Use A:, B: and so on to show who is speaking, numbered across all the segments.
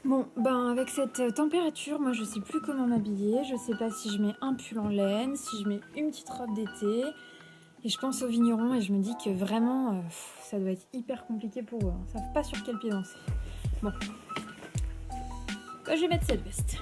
A: Bon, ben avec cette température, moi je sais plus comment m'habiller, je sais pas si je mets un pull en laine, si je mets une petite robe d'été, et je pense aux vignerons et je me dis que vraiment ça doit être hyper compliqué pour eux, hein. Ils savent pas sur quel pied danser. Bon, je vais mettre cette veste.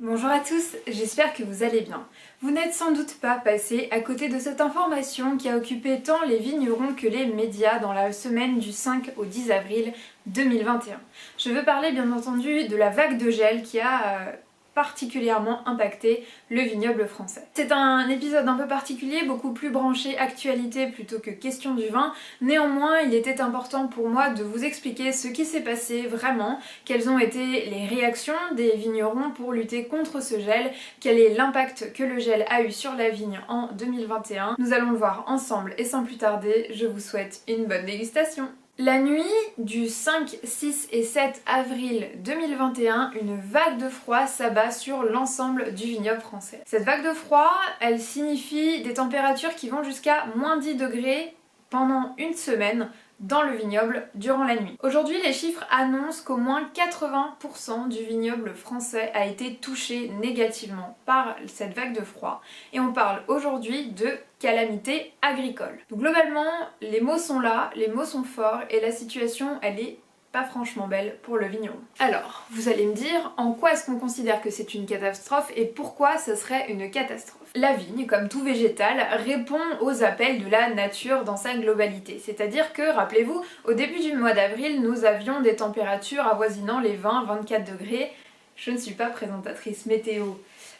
B: Bonjour à tous, j'espère que vous allez bien. Vous n'êtes sans doute pas passé à côté de cette information qui a occupé tant les vignerons que les médias dans la semaine du 5 au 10 avril 2021. Je veux parler bien entendu de la vague de gel qui a particulièrement impacté le vignoble français. C'est un épisode un peu particulier, beaucoup plus branché actualité plutôt que question du vin. Néanmoins, il était important pour moi de vous expliquer ce qui s'est passé vraiment, quelles ont été les réactions des vignerons pour lutter contre ce gel, quel est l'impact que le gel a eu sur la vigne en 2021. Nous allons le voir ensemble et sans plus tarder, je vous souhaite une bonne dégustation. La nuit du 5, 6 et 7 avril 2021, une vague de froid s'abat sur l'ensemble du vignoble français. Cette vague de froid, elle signifie des températures qui vont jusqu'à moins 10 degrés pendant une semaine dans le vignoble durant la nuit. Aujourd'hui, les chiffres annoncent qu'au moins 80% du vignoble français a été touché négativement par cette vague de froid. Et on parle aujourd'hui de calamité agricole. Donc globalement, les mots sont là, les mots sont forts et la situation, elle est pas franchement belle pour le vigneron. Alors, vous allez me dire, en quoi est-ce qu'on considère que c'est une catastrophe et pourquoi ce serait une catastrophe? La vigne, comme tout végétal, répond aux appels de la nature dans sa globalité. C'est-à-dire que, rappelez-vous, au début du mois d'avril, nous avions des températures avoisinant les 20-24 degrés. Je ne suis pas présentatrice météo,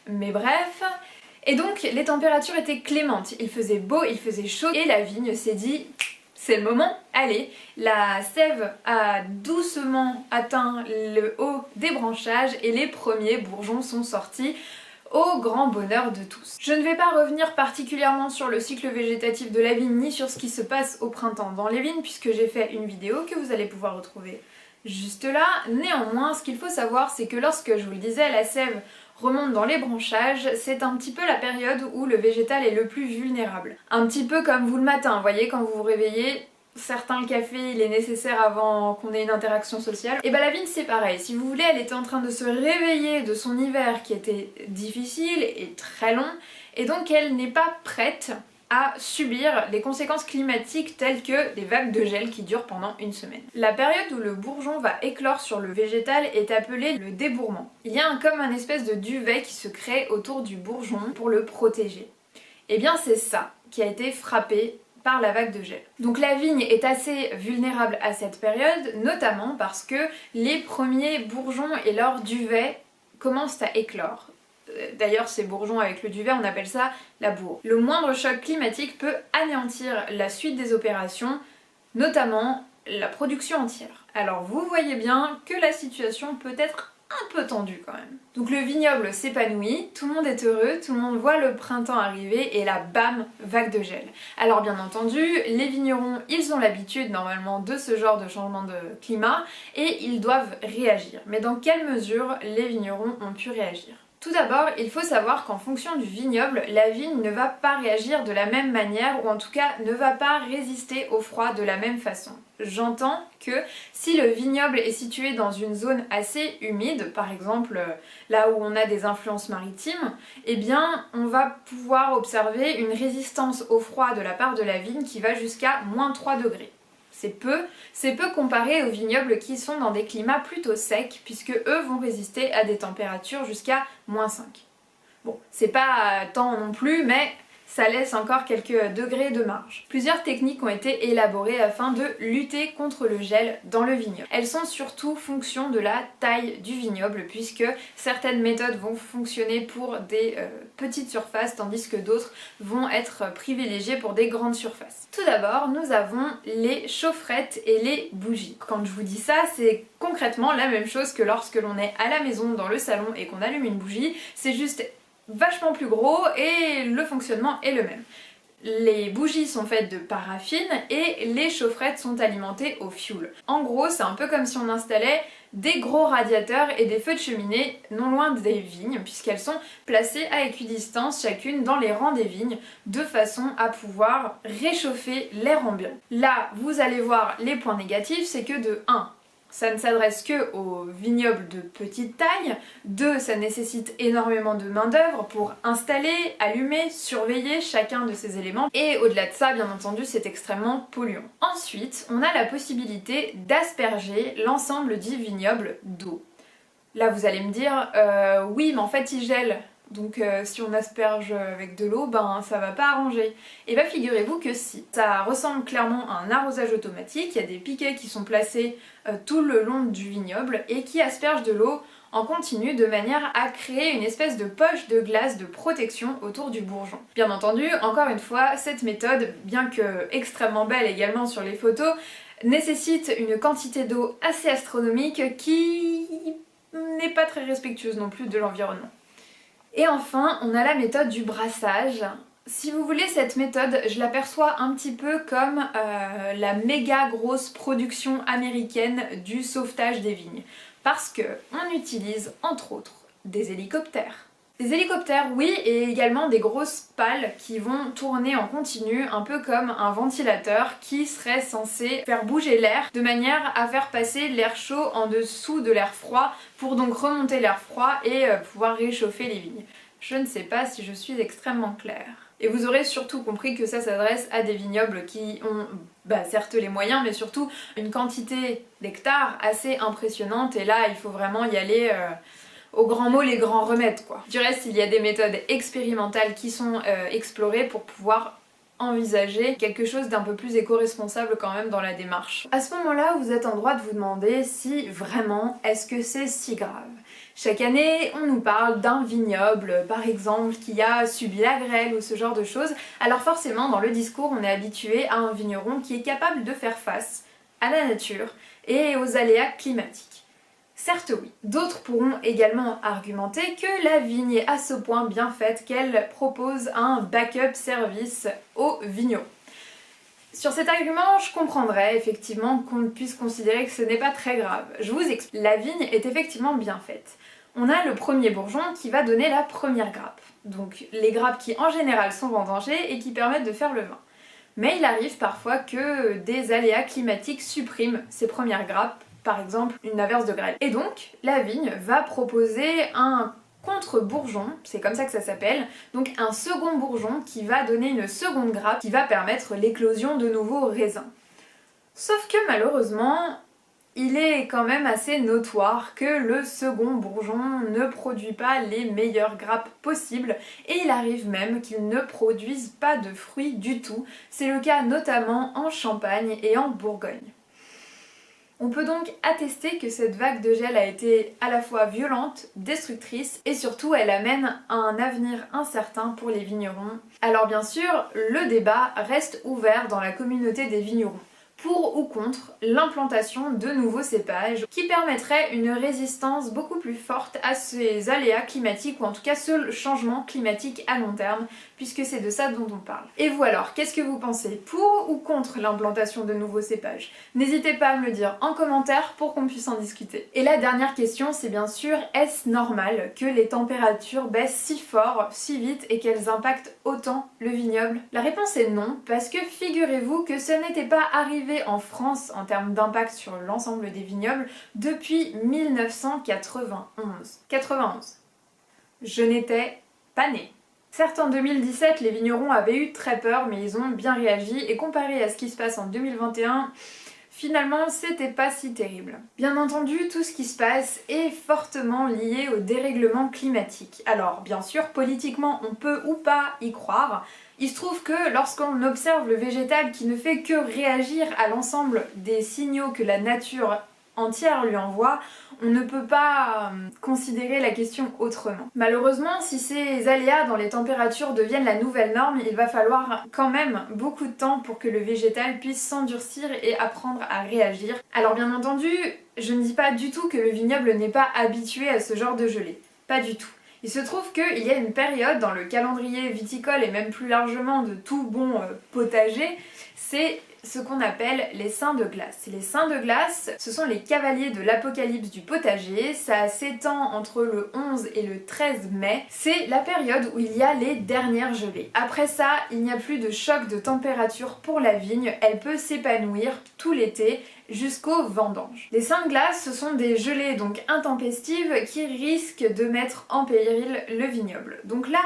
B: mais bref. Et donc, les températures étaient clémentes. Il faisait beau, il faisait chaud, et la vigne s'est dit... c'est le moment, allez, la sève a doucement atteint le haut des branchages et les premiers bourgeons sont sortis au grand bonheur de tous. Je ne vais pas revenir particulièrement sur le cycle végétatif de la vigne ni sur ce qui se passe au printemps dans les vignes puisque j'ai fait une vidéo que vous allez pouvoir retrouver juste là. Néanmoins, ce qu'il faut savoir, c'est que lorsque, je vous le disais, la sève remonte dans les branchages, c'est un petit peu la période où le végétal est le plus vulnérable. Un petit peu comme vous le matin, vous voyez, quand vous vous réveillez, certains le café il est nécessaire avant qu'on ait une interaction sociale. Et bah la vigne c'est pareil, si vous voulez, elle était en train de se réveiller de son hiver qui était difficile et très long, et donc elle n'est pas prête à subir les conséquences climatiques telles que des vagues de gel qui durent pendant une semaine. La période où le bourgeon va éclore sur le végétal est appelée le débourrement. Il y a comme un espèce de duvet qui se crée autour du bourgeon pour le protéger. Et bien c'est ça qui a été frappé par la vague de gel. Donc la vigne est assez vulnérable à cette période, notamment parce que les premiers bourgeons et leur duvet commencent à éclore. D'ailleurs, ces bourgeons avec le duvet, on appelle ça la bourre. Le moindre choc climatique peut anéantir la suite des opérations, notamment la production entière. Alors vous voyez bien que la situation peut être un peu tendue quand même. Donc le vignoble s'épanouit, tout le monde est heureux, tout le monde voit le printemps arriver et là, bam, vague de gel. Alors bien entendu, les vignerons, ils ont l'habitude normalement de ce genre de changement de climat et ils doivent réagir. Mais dans quelle mesure les vignerons ont pu réagir ? Tout d'abord, il faut savoir qu'en fonction du vignoble, la vigne ne va pas réagir de la même manière ou en tout cas ne va pas résister au froid de la même façon. J'entends que si le vignoble est situé dans une zone assez humide, par exemple là où on a des influences maritimes, eh bien on va pouvoir observer une résistance au froid de la part de la vigne qui va jusqu'à moins 3 degrés. C'est peu comparé aux vignobles qui sont dans des climats plutôt secs puisque eux vont résister à des températures jusqu'à moins 5. Bon, c'est pas tant non plus, mais ça laisse encore quelques degrés de marge. Plusieurs techniques ont été élaborées afin de lutter contre le gel dans le vignoble. Elles sont surtout fonction de la taille du vignoble puisque certaines méthodes vont fonctionner pour des petites surfaces tandis que d'autres vont être privilégiées pour des grandes surfaces. Tout d'abord, nous avons les chaufferettes et les bougies. Quand je vous dis ça, c'est concrètement la même chose que lorsque l'on est à la maison dans le salon et qu'on allume une bougie, c'est juste vachement plus gros et le fonctionnement est le même. Les bougies sont faites de paraffine et les chaufferettes sont alimentées au fioul. En gros, c'est un peu comme si on installait des gros radiateurs et des feux de cheminée non loin des vignes puisqu'elles sont placées à équidistance chacune dans les rangs des vignes de façon à pouvoir réchauffer l'air ambiant. Là, vous allez voir les points négatifs, c'est que de 1, ça ne s'adresse que aux vignobles de petite taille. 2, ça nécessite énormément de main d'œuvre pour installer, allumer, surveiller chacun de ces éléments. Et au-delà de ça, bien entendu, c'est extrêmement polluant. Ensuite, on a la possibilité d'asperger l'ensemble du vignoble d'eau. Là, vous allez me dire, oui, mais en fait, il gèle. Donc si on asperge avec de l'eau, ben ça va pas arranger. Et bien figurez-vous que si. Ça ressemble clairement à un arrosage automatique, il y a des piquets qui sont placés tout le long du vignoble et qui aspergent de l'eau en continu de manière à créer une espèce de poche de glace de protection autour du bourgeon. Bien entendu, encore une fois, cette méthode, bien que extrêmement belle également sur les photos, nécessite une quantité d'eau assez astronomique qui n'est pas très respectueuse non plus de l'environnement. Et enfin, on a la méthode du brassage. Si vous voulez, cette méthode, je l'aperçois un petit peu comme la méga grosse production américaine du sauvetage des vignes. Parce que on utilise, entre autres, des hélicoptères. Des hélicoptères, oui, et également des grosses pales qui vont tourner en continu, un peu comme un ventilateur qui serait censé faire bouger l'air de manière à faire passer l'air chaud en dessous de l'air froid pour donc remonter l'air froid et pouvoir réchauffer les vignes. Je ne sais pas si je suis extrêmement claire. Et vous aurez surtout compris que ça s'adresse à des vignobles qui ont certes les moyens, mais surtout une quantité d'hectares assez impressionnante, et là il faut vraiment y aller au grand mot les grands remèdes quoi. Du reste, il y a des méthodes expérimentales qui sont explorées pour pouvoir envisager quelque chose d'un peu plus éco-responsable quand même dans la démarche. À ce moment-là, vous êtes en droit de vous demander si vraiment est-ce que c'est si grave. Chaque année, on nous parle d'un vignoble, par exemple, qui a subi la grêle ou ce genre de choses. Alors forcément, dans le discours, on est habitué à un vigneron qui est capable de faire face à la nature et aux aléas climatiques. Certes oui. D'autres pourront également argumenter que la vigne est à ce point bien faite qu'elle propose un backup service aux vignerons. Sur cet argument, je comprendrais effectivement qu'on puisse considérer que ce n'est pas très grave. Je vous explique. La vigne est effectivement bien faite. On a le premier bourgeon qui va donner la première grappe. Donc les grappes qui en général sont vendangées et qui permettent de faire le vin. Mais il arrive parfois que des aléas climatiques suppriment ces premières grappes, par exemple une averse de grêle. Et donc la vigne va proposer un contre-bourgeon, c'est comme ça que ça s'appelle, donc un second bourgeon qui va donner une seconde grappe qui va permettre l'éclosion de nouveaux raisins. Sauf que malheureusement, il est quand même assez notoire que le second bourgeon ne produit pas les meilleures grappes possibles et il arrive même qu'il ne produise pas de fruits du tout. C'est le cas notamment en Champagne et en Bourgogne. On peut donc attester que cette vague de gel a été à la fois violente, destructrice et surtout elle amène à un avenir incertain pour les vignerons. Alors bien sûr, le débat reste ouvert dans la communauté des vignerons. Pour ou contre l'implantation de nouveaux cépages qui permettraient une résistance beaucoup plus forte à ces aléas climatiques ou en tout cas ce changement climatique à long terme puisque c'est de ça dont on parle. Et vous alors, qu'est-ce que vous pensez? Pour ou contre l'implantation de nouveaux cépages? N'hésitez pas à me le dire en commentaire pour qu'on puisse en discuter. Et la dernière question, c'est bien sûr, est-ce normal que les températures baissent si fort, si vite et qu'elles impactent autant le vignoble? La réponse est non, parce que figurez-vous que ce n'était pas arrivé en France en termes d'impact sur l'ensemble des vignobles depuis 1991. 91. Je n'étais pas née. Certes, en 2017, les vignerons avaient eu très peur, mais ils ont bien réagi, et comparé à ce qui se passe en 2021, finalement, c'était pas si terrible. Bien entendu, tout ce qui se passe est fortement lié au dérèglement climatique. Alors, bien sûr, politiquement, on peut ou pas y croire. Il se trouve que lorsqu'on observe le végétal qui ne fait que réagir à l'ensemble des signaux que la nature entière lui envoie, on ne peut pas considérer la question autrement. Malheureusement, si ces aléas dans les températures deviennent la nouvelle norme, il va falloir quand même beaucoup de temps pour que le végétal puisse s'endurcir et apprendre à réagir. Alors bien entendu, je ne dis pas du tout que le vignoble n'est pas habitué à ce genre de gelée. Pas du tout. Il se trouve qu'il y a une période dans le calendrier viticole et même plus largement de tout bon potager, c'est ce qu'on appelle les saints de glace. Les saints de glace, ce sont les cavaliers de l'apocalypse du potager, ça s'étend entre le 11 et le 13 mai. C'est la période où il y a les dernières gelées. Après ça, il n'y a plus de choc de température pour la vigne, elle peut s'épanouir tout l'été jusqu'au vendange. Les saints de glace, ce sont des gelées donc intempestives qui risquent de mettre en péril le vignoble. Donc là,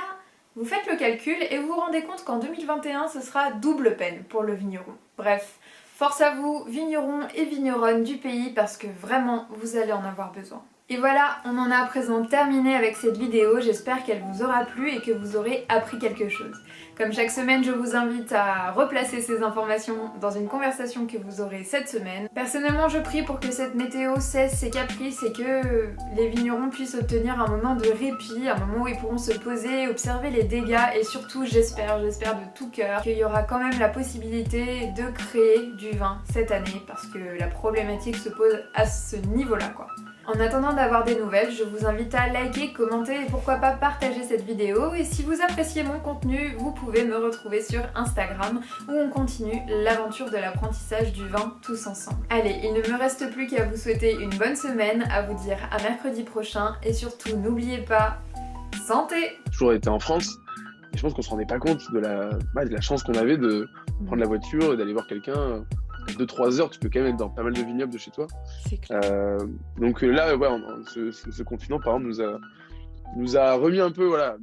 B: vous faites le calcul et vous vous rendez compte qu'en 2021, ce sera double peine pour le vigneron. Bref, force à vous, vignerons et vigneronnes du pays, parce que vraiment, vous allez en avoir besoin. Et voilà, on en a à présent terminé avec cette vidéo, j'espère qu'elle vous aura plu et que vous aurez appris quelque chose. Comme chaque semaine, je vous invite à replacer ces informations dans une conversation que vous aurez cette semaine. Personnellement, je prie pour que cette météo cesse ses caprices et que les vignerons puissent obtenir un moment de répit, un moment où ils pourront se poser, observer les dégâts et surtout, j'espère de tout cœur qu'il y aura quand même la possibilité de créer du vin cette année, parce que la problématique se pose à ce niveau-là, quoi. En attendant d'avoir des nouvelles, je vous invite à liker, commenter et pourquoi pas partager cette vidéo. Et si vous appréciez mon contenu, vous pouvez me retrouver sur Instagram où on continue l'aventure de l'apprentissage du vin tous ensemble. Allez, il ne me reste plus qu'à vous souhaiter une bonne semaine, à vous dire à mercredi prochain et surtout n'oubliez pas, santé!
C: J'ai toujours été en France et je pense qu'on se rendait pas compte de la chance qu'on avait de prendre la voiture et d'aller voir quelqu'un. 2-3 heures, tu peux quand même être dans pas mal de vignobles de chez toi.
A: C'est clair.
C: Donc là, ouais, ce confinement, par exemple, nous a remis un peu, voilà,